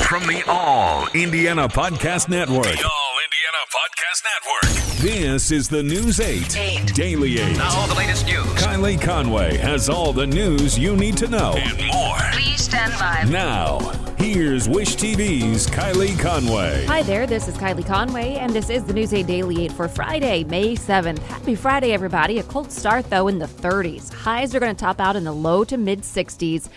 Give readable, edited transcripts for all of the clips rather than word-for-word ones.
From the All Indiana Podcast Network. The All Indiana Podcast Network. This is the News 8 Daily 8. Now all the latest news. Kylie Conway has all the news you need to know. And more. Please stand by. Now, here's Wish TV's Kylie Conway. Hi there, this is Kylie Conway, and this is the News 8 Daily 8 for Friday, May 7th. Happy Friday, everybody. A cold start, though, in the 30s. Highs are going to top out in the low to mid-60s.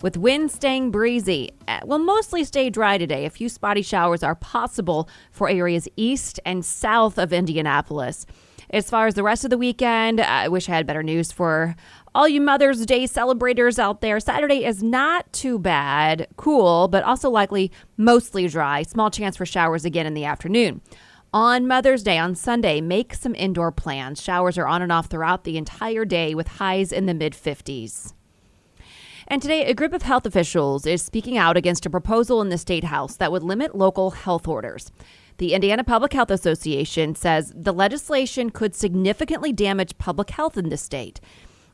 With winds staying breezy. Will mostly stay dry today. A few spotty showers are possible for areas east and south of Indianapolis. As far as the rest of the weekend, I wish I had better news for all you Mother's Day celebrators out there. Saturday is not too bad. Cool, but also likely mostly dry. Small chance for showers again in the afternoon. On Mother's Day, on Sunday, make some indoor plans. Showers are on and off throughout the entire day with highs in the mid-50s. And today, a group of health officials is speaking out against a proposal in the State House that would limit local health orders. The Indiana Public Health Association says the legislation could significantly damage public health in the state.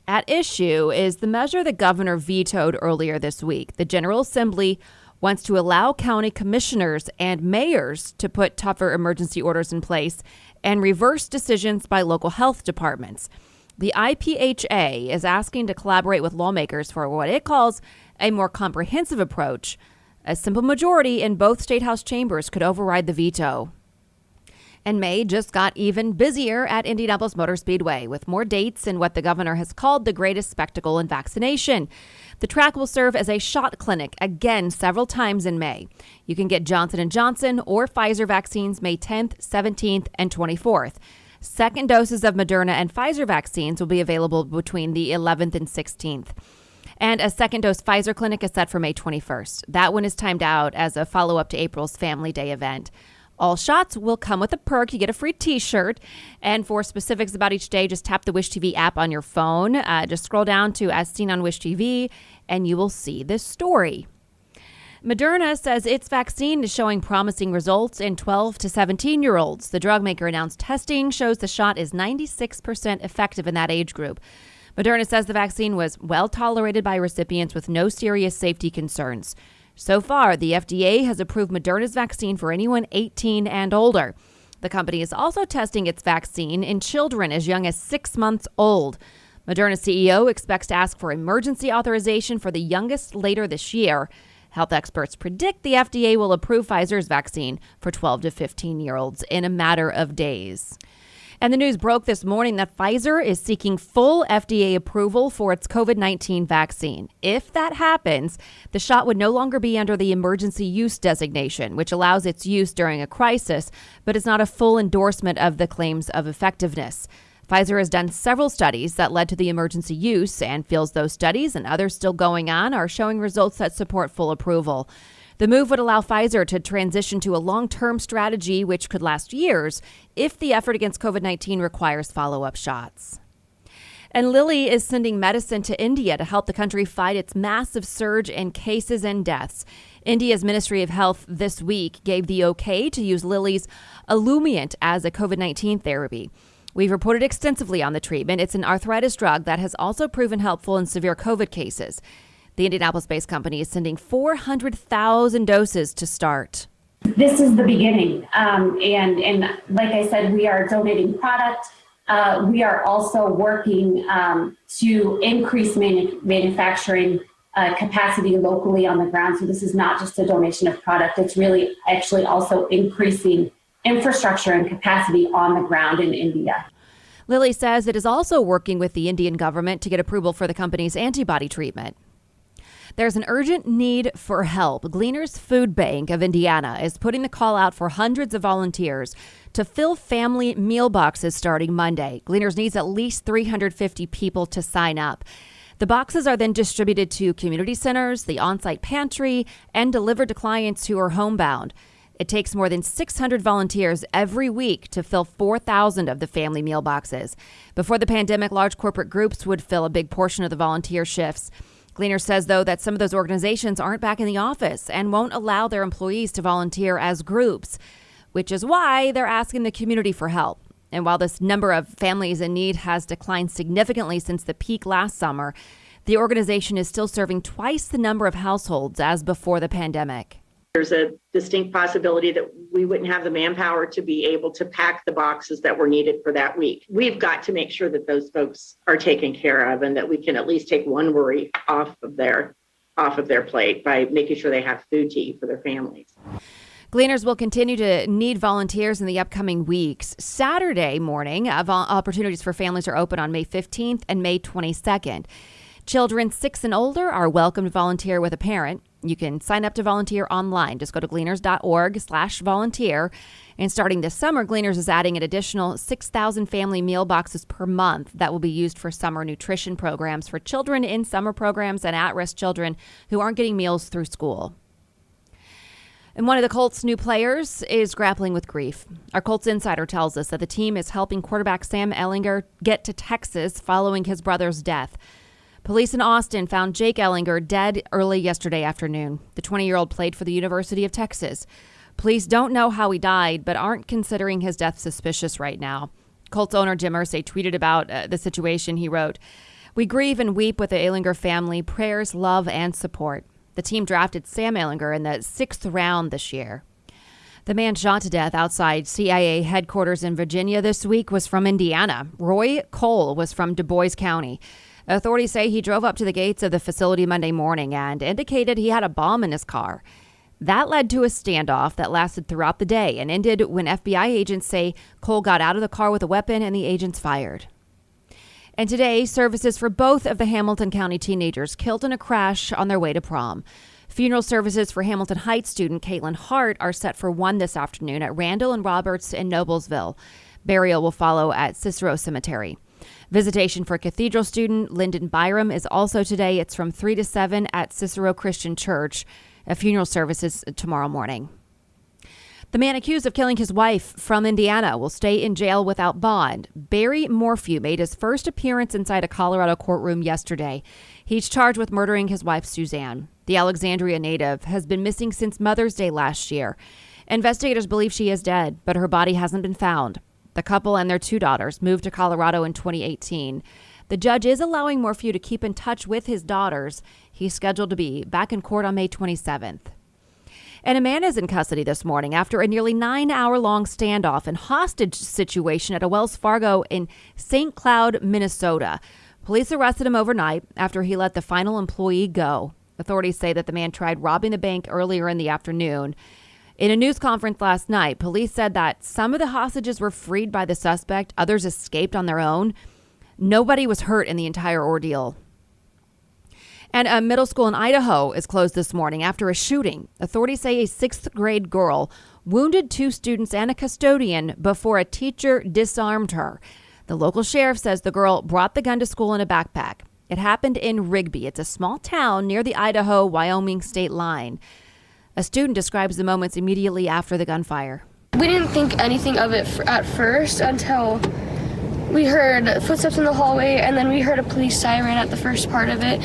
At issue is the measure the governor vetoed earlier this week. The General Assembly wants to allow county commissioners and mayors to put tougher emergency orders in place and reverse decisions by local health departments. The IPHA is asking to collaborate with lawmakers for what it calls a more comprehensive approach. A simple majority in both state house chambers could override the veto. And May just got even busier at Indianapolis Motor Speedway with more dates in what the governor has called the greatest spectacle in vaccination. The track will serve as a shot clinic again several times in May. You can get Johnson & Johnson or Pfizer vaccines May 10th, 17th, and 24th. Second doses of Moderna and Pfizer vaccines will be available between the 11th and 16th. And a second dose Pfizer clinic is set for May 21st. That one is timed out as a follow-up to April's Family Day event. All shots will come with a perk. You get a free t-shirt. And for specifics about each day, just tap the Wish TV app on your phone. Just scroll down to As Seen on Wish TV, and you will see this story. Moderna says its vaccine is showing promising results in 12 to 17-year-olds. The drug maker announced testing shows the shot is 96% effective in that age group. Moderna says the vaccine was well tolerated by recipients with no serious safety concerns. So far, the FDA has approved Moderna's vaccine for anyone 18 and older. The company is also testing its vaccine in children as young as 6 months old. Moderna's CEO expects to ask for emergency authorization for the youngest later this year. Health experts predict the FDA will approve Pfizer's vaccine for 12 to 15-year-olds in a matter of days. And the news broke this morning that Pfizer is seeking full FDA approval for its COVID-19 vaccine. If that happens, the shot would no longer be under the emergency use designation, which allows its use during a crisis, but is not a full endorsement of the claims of effectiveness. Pfizer has done several studies that led to the emergency use and feels those studies and others still going on are showing results that support full approval. The move would allow Pfizer to transition to a long-term strategy which could last years if the effort against COVID-19 requires follow-up shots. And Lilly is sending medicine to India to help the country fight its massive surge in cases and deaths. India's Ministry of Health this week gave the okay to use Lilly's Olumiant as a COVID-19 therapy. We've reported extensively on the treatment. It's an arthritis drug that has also proven helpful in severe COVID cases. The Indianapolis-based company is sending 400,000 doses to start. This is the beginning. And like I said, we are donating product. We are also working to increase manufacturing capacity locally on the ground. So this is not just a donation of product. It's really actually also increasing infrastructure and capacity on the ground in India. Lilly says it is also working with the Indian government to get approval for the company's antibody treatment. There's an urgent need for help. Gleaners Food Bank of Indiana is putting the call out for hundreds of volunteers to fill family meal boxes starting Monday. Gleaners needs at least 350 people to sign up. The boxes are then distributed to community centers, the on-site pantry, and delivered to clients who are homebound. It takes more than 600 volunteers every week to fill 4,000 of the family meal boxes. Before the pandemic, large corporate groups would fill a big portion of the volunteer shifts. Gleaner says, though, that some of those organizations aren't back in the office and won't allow their employees to volunteer as groups, which is why they're asking the community for help. And while this number of families in need has declined significantly since the peak last summer, the organization is still serving twice the number of households as before the pandemic. There's a distinct possibility that we wouldn't have the manpower to be able to pack the boxes that were needed for that week. We've got to make sure that those folks are taken care of and that we can at least take one worry off of their plate by making sure they have food to eat for their families. Gleaners will continue to need volunteers in the upcoming weeks. Saturday morning, opportunities for families are open on May 15th and May 22nd. Children 6 and older are welcome to volunteer with a parent. You can sign up to volunteer online. Just go to gleaners.org/volunteer. And starting this summer, Gleaners is adding an additional 6,000 family meal boxes per month that will be used for summer nutrition programs for children in summer programs and at-risk children who aren't getting meals through school. And one of the Colts' new players is grappling with grief. Our Colts insider tells us that the team is helping quarterback Sam Ehlinger get to Texas following his brother's death. Police in Austin found Jake Ehlinger dead early yesterday afternoon. The 20-year-old played for the University of Texas. Police don't know how he died, but aren't considering his death suspicious right now. Colts owner Jim Irsay tweeted about the situation. He wrote, "We grieve and weep with the Ehlinger family. Prayers, love, and support." The team drafted Sam Ehlinger in the 6th round this year. The man shot to death outside CIA headquarters in Virginia this week was from Indiana. Roy Cole was from Du Bois County. Authorities say he drove up to the gates of the facility Monday morning and indicated he had a bomb in his car. That led to a standoff that lasted throughout the day and ended when FBI agents say Cole got out of the car with a weapon and the agents fired. And today, services for both of the Hamilton County teenagers killed in a crash on their way to prom. Funeral services for Hamilton Heights student Caitlin Hart are set for 1 this afternoon at Randall and Roberts in Noblesville. Burial will follow at Cicero Cemetery. Visitation for Cathedral student Lyndon Byram is also today. It's from 3 to 7 at Cicero Christian Church. A funeral service is tomorrow morning. The man accused of killing his wife from Indiana will stay in jail without bond. Barry Morphew made his first appearance inside a Colorado courtroom yesterday. He's charged with murdering his wife, Suzanne. The Alexandria native has been missing since Mother's Day last year. Investigators believe she is dead, but her body hasn't been found. The couple and their 2 daughters moved to Colorado in 2018. The judge is allowing Morphew to keep in touch with his daughters. He's scheduled to be back in court on May 27th. And a man is in custody this morning after a nearly 9-hour-long standoff and hostage situation at a Wells Fargo in St. Cloud, Minnesota. Police arrested him overnight after he let the final employee go. Authorities say that the man tried robbing the bank earlier in the afternoon. In a news conference last night, police said that some of the hostages were freed by the suspect, others escaped on their own. Nobody was hurt in the entire ordeal. And a middle school in Idaho is closed this morning after a shooting. Authorities say a 6th grade girl wounded 2 students and a custodian before a teacher disarmed her. The local sheriff says the girl brought the gun to school in a backpack. It happened in Rigby. It's a small town near the Idaho-Wyoming state line. A student describes the moments immediately after the gunfire. We didn't think anything of it at first until we heard footsteps in the hallway, and then we heard a police siren at the first part of it,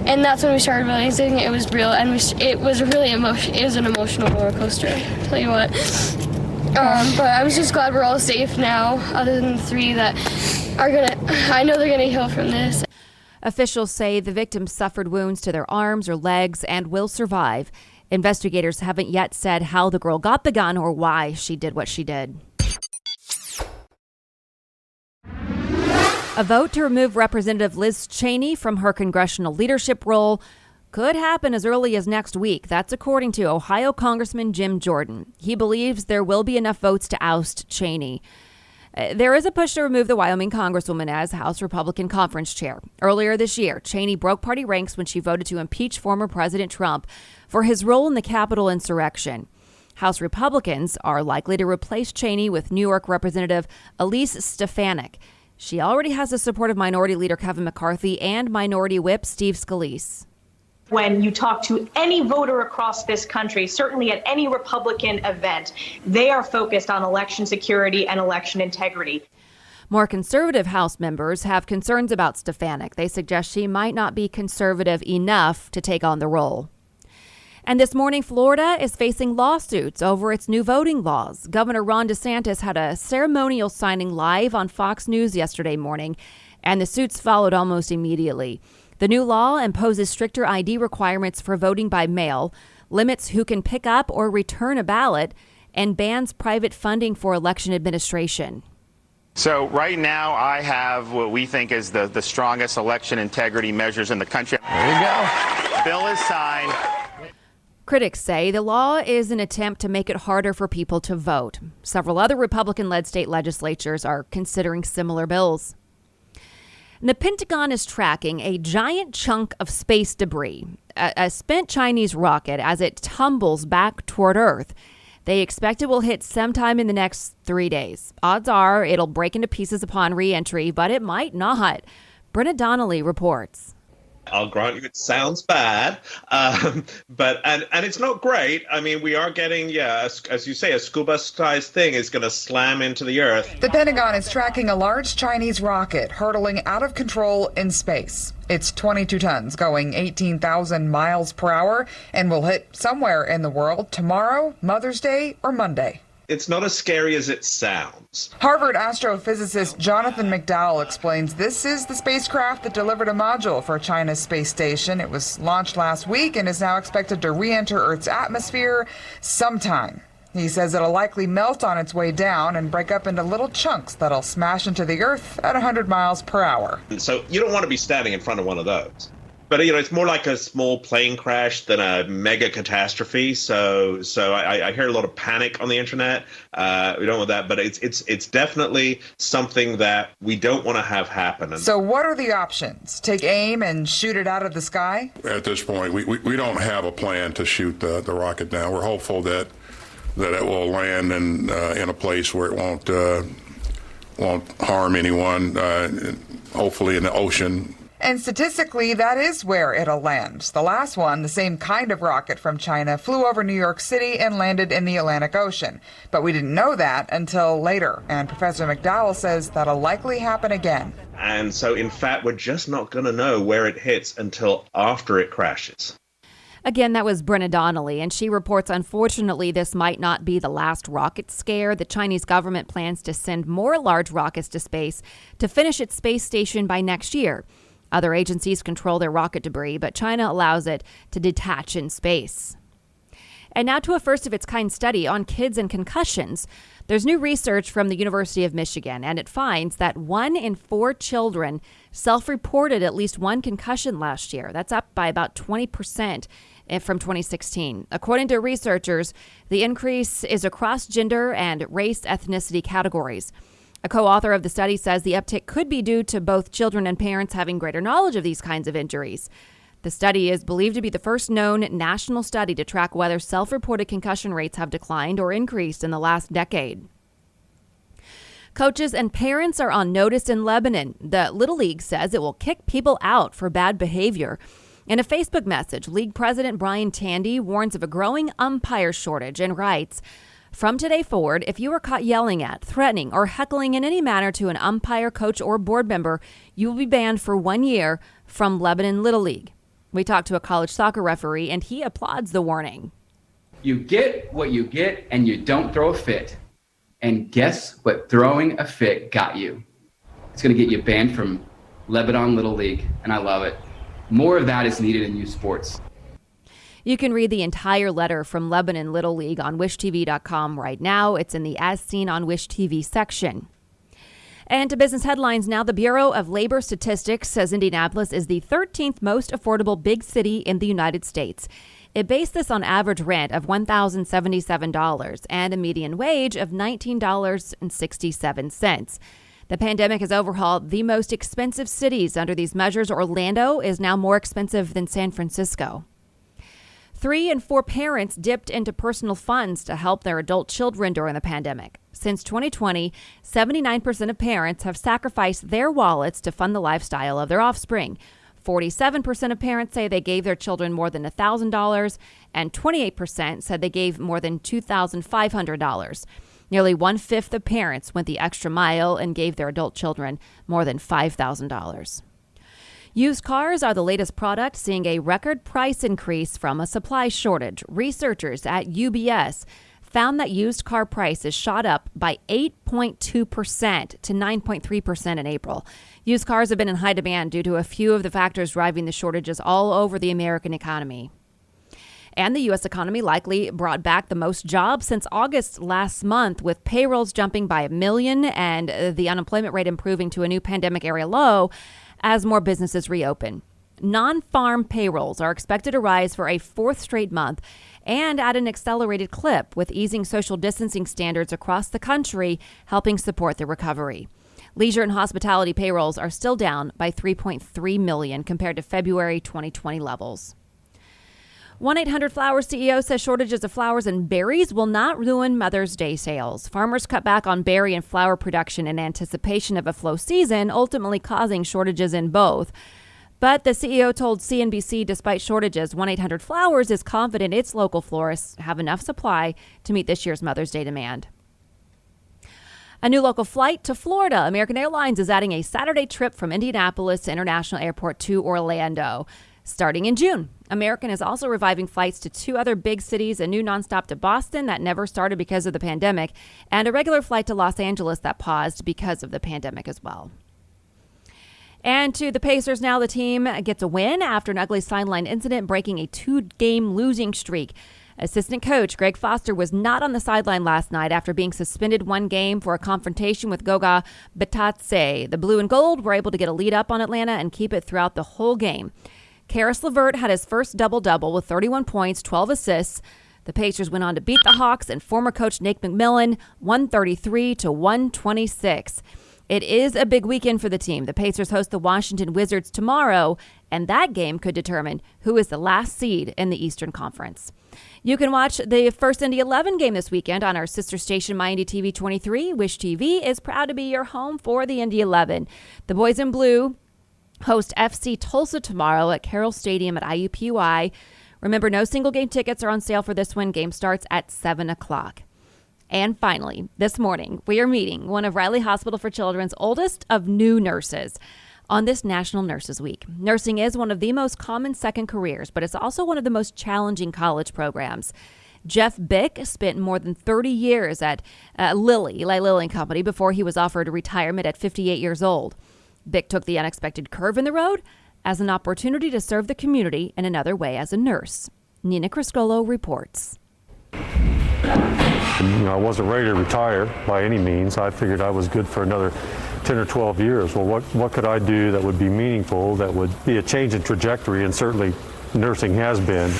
and that's when we started realizing it was real, and it was really it was an emotional roller coaster, I'll tell you what. But I was just glad we're all safe now, other than the 3 that I know they're gonna heal from this. Officials say the victims suffered wounds to their arms or legs and will survive. Investigators haven't yet said how the girl got the gun or why she did what she did. A vote to remove Representative Liz Cheney from her congressional leadership role could happen as early as next week. That's according to Ohio Congressman Jim Jordan. He believes there will be enough votes to oust Cheney. There is a push to remove the Wyoming Congresswoman as House Republican Conference Chair. Earlier this year, Cheney broke party ranks when she voted to impeach former President Trump for his role in the Capitol insurrection. House Republicans are likely to replace Cheney with New York Representative Elise Stefanik. She already has the support of Minority Leader Kevin McCarthy and Minority Whip Steve Scalise. When you talk to any voter across this country, certainly at any Republican event, they are focused on election security and election integrity. More conservative House members have concerns about Stefanik. They suggest she might not be conservative enough to take on the role. And this morning, Florida is facing lawsuits over its new voting laws. Governor Ron DeSantis had a ceremonial signing live on Fox News yesterday morning, and the suits followed almost immediately. The new law imposes stricter ID requirements for voting by mail. limits who can pick up or return a ballot, and bans private funding for election administration. So right now I have what we think is the strongest election integrity measures in the country. There you go. Bill is signed. Critics say the law is an attempt to make it harder for people to vote. Several other Republican-led state legislatures are considering similar bills. And the Pentagon is tracking a giant chunk of space debris, a spent Chinese rocket, as it tumbles back toward Earth. They expect it will hit sometime in the next 3 days. Odds are it'll break into pieces upon re-entry, but it might not. Brenna Donnelly reports. I'll grant you it sounds bad, but it's not great. I mean, we are getting, as you say, a scuba-sized thing is going to slam into the Earth. The Pentagon is tracking a large Chinese rocket hurtling out of control in space. It's 22 tons, going 18,000 miles per hour, and will hit somewhere in the world tomorrow, Mother's Day, or Monday. It's not as scary as it sounds. Harvard astrophysicist Jonathan McDowell explains this is the spacecraft that delivered a module for China's space station. It was launched last week and is now expected to re-enter Earth's atmosphere sometime. He says it'll likely melt on its way down and break up into little chunks that'll smash into the Earth at 100 miles per hour. So you don't want to be standing in front of one of those. But, it's more like a small plane crash than a mega catastrophe. So I hear a lot of panic on the internet. We don't want that, but it's definitely something that we don't want to have happen. So what are the options? Take aim and shoot it out of the sky? At this point, we don't have a plan to shoot the rocket down. We're hopeful that it will land in a place where it won't harm anyone, hopefully in the ocean. And statistically, that is where it'll land. The last one, the same kind of rocket from China, flew over New York City and landed in the Atlantic Ocean. But we didn't know that until later. And Professor McDowell says that'll likely happen again. And so, in fact, we're just not going to know where it hits until after it crashes. Again, that was Brenna Donnelly, and she reports, unfortunately, this might not be the last rocket scare. The Chinese government plans to send more large rockets to space to finish its space station by next year. Other agencies control their rocket debris, but China allows it to detach in space. And now to a first-of-its-kind study on kids and concussions. There's new research from the University of Michigan, and it finds that 1 in 4 children self-reported at least one concussion last year. That's up by about 20% from 2016. According to researchers, the increase is across gender and race ethnicity categories. A co-author of the study says the uptick could be due to both children and parents having greater knowledge of these kinds of injuries. The study is believed to be the first known national study to track whether self-reported concussion rates have declined or increased in the last decade. Coaches and parents are on notice in Lebanon. The Little League says it will kick people out for bad behavior. In a Facebook message, League President Brian Tandy warns of a growing umpire shortage and writes, "From today forward, if you are caught yelling at, threatening, or heckling in any manner to an umpire, coach, or board member, you will be banned for 1 year from Lebanon Little League." We talked to a college soccer referee, and he applauds the warning. You get what you get, and you don't throw a fit. And guess what throwing a fit got you? It's going to get you banned from Lebanon Little League, and I love it. More of that is needed in youth sports. You can read the entire letter from Lebanon Little League on wishtv.com right now. It's in the As Seen on Wish TV section. And to business headlines now, the Bureau of Labor Statistics says Indianapolis is the 13th most affordable big city in the United States. It based this on average rent of $1,077 and a median wage of $19.67. The pandemic has overhauled the most expensive cities. Under these measures, Orlando is now more expensive than San Francisco. 3 in 4 parents dipped into personal funds to help their adult children during the pandemic. Since 2020, 79% of parents have sacrificed their wallets to fund the lifestyle of their offspring. 47% of parents say they gave their children more than $1,000, and 28% said they gave more than $2,500. Nearly 1/5 of parents went the extra mile and gave their adult children more than $5,000. Used cars are the latest product seeing a record price increase from a supply shortage. Researchers at UBS found that used car prices shot up by 8.2% to 9.3% in April. Used cars have been in high demand due to a few of the factors driving the shortages all over the American economy. And the U.S. economy likely brought back the most jobs since August last month, with payrolls jumping by 1 million and the unemployment rate improving to a new pandemic-era low as more businesses reopen. Non-farm payrolls are expected to rise for a fourth straight month and at an accelerated clip, with easing social distancing standards across the country helping support the recovery. Leisure and hospitality payrolls are still down by 3.3 million compared to February 2020 levels. 1-800-Flowers CEO says shortages of flowers and berries will not ruin Mother's Day sales. Farmers cut back on berry and flower production in anticipation of a slow season, ultimately causing shortages in both. But the CEO told CNBC despite shortages, 1-800-Flowers is confident its local florists have enough supply to meet this year's Mother's Day demand. A new local flight to Florida. American Airlines is adding a Saturday trip from Indianapolis International Airport to Orlando starting in June. American is also reviving flights to 2 other big cities, a new nonstop to Boston that never started because of the pandemic, and a regular flight to Los Angeles that paused because of the pandemic as well. And to the Pacers now, the team gets a win after an ugly sideline incident breaking a 2-game losing streak. Assistant coach Greg Foster was not on the sideline last night after being suspended 1 game for a confrontation with Goga Bitadze. The blue and gold were able to get a lead up on Atlanta and keep it throughout the whole game. Karis LeVert had his first double-double with 31 points, 12 assists. The Pacers went on to beat the Hawks and former coach Nate McMillan 133-126. It is a big weekend for the team. The Pacers host the Washington Wizards tomorrow, and that game could determine who is the last seed in the Eastern Conference. You can watch the first Indy 11 game this weekend on our sister station, My Indy TV 23. Wish TV is proud to be your home for the Indy 11. The boys in blue host FC Tulsa tomorrow at Carroll Stadium at IUPUI. Remember, no single game tickets are on sale for this one. Game starts at 7 o'clock. And finally, this morning, we are meeting one of Riley Hospital for Children's oldest of new nurses on this National Nurses Week. Nursing is one of the most common second careers, but it's also one of the most challenging college programs. Jeff Bick spent more than 30 years at Lilly and Company before he was offered retirement at 58 years old. Bick took the unexpected curve in the road as an opportunity to serve the community in another way as a nurse. Nina Criscolo reports. I wasn't ready to retire by any means. I figured I was good for another 10 or 12 years. Well, what could I do that would be meaningful, that would be a change in trajectory, and certainly nursing has been.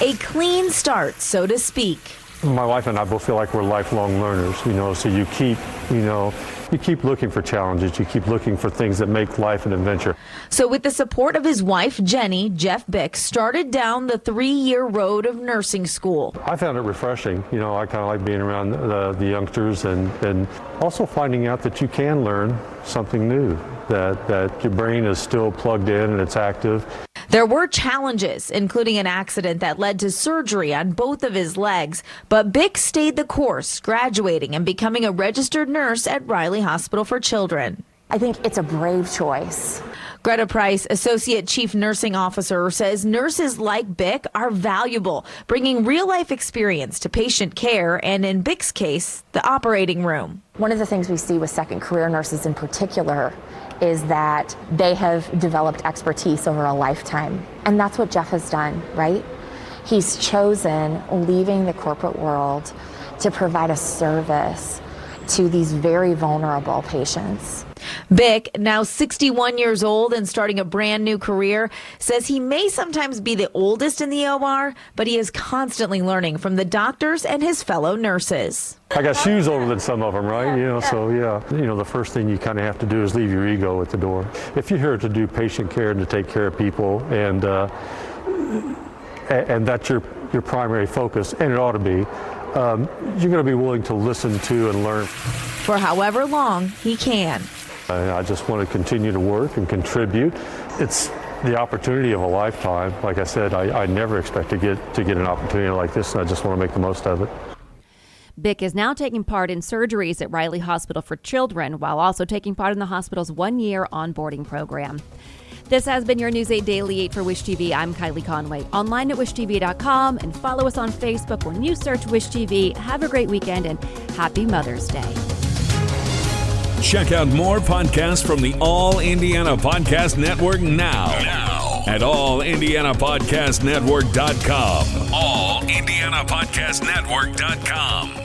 A clean start, so to speak. My wife and I both feel like we're lifelong learners, so you keep looking for challenges. You keep looking for things that make life an adventure. So with the support of his wife, Jenny, Jeff Bick started down the 3-year road of nursing school. I found it refreshing. I kind of like being around the youngsters and also finding out that you can learn something new, that your brain is still plugged in and it's active. There were challenges, including an accident that led to surgery on both of his legs, but Bick stayed the course, graduating and becoming a registered nurse at Riley Hospital for Children. I think it's a brave choice. Greta Price, Associate Chief Nursing Officer, says nurses like Bick are valuable, bringing real-life experience to patient care and, in Bick's case, the operating room. One of the things we see with second career nurses in particular is that they have developed expertise over a lifetime. And that's what Jeff has done, right? He's chosen leaving the corporate world to provide a service to these very vulnerable patients. Bick, now 61 years old and starting a brand new career, says he may sometimes be the oldest in the OR, but he is constantly learning from the doctors and his fellow nurses. I got shoes older than some of them, right? The first thing you kind of have to do is leave your ego at the door. If you're here to do patient care and to take care of people, and that's your primary focus, and it ought to be, you're going to be willing to listen to and learn. For however long he can. I just want to continue to work and contribute. It's the opportunity of a lifetime. Like I said, I never expect to get an opportunity like this, and I just want to make the most of it. Bick is now taking part in surgeries at Riley Hospital for Children, while also taking part in the hospital's 1-year onboarding program. This has been your News 8 Daily 8 for Wish TV. I'm Kylie Conway. Online at wishtv.com and follow us on Facebook when you search Wish TV. Have a great weekend and happy Mother's Day. Check out more podcasts from the All Indiana Podcast Network now. at allindianapodcastnetwork.com. allindianapodcastnetwork.com.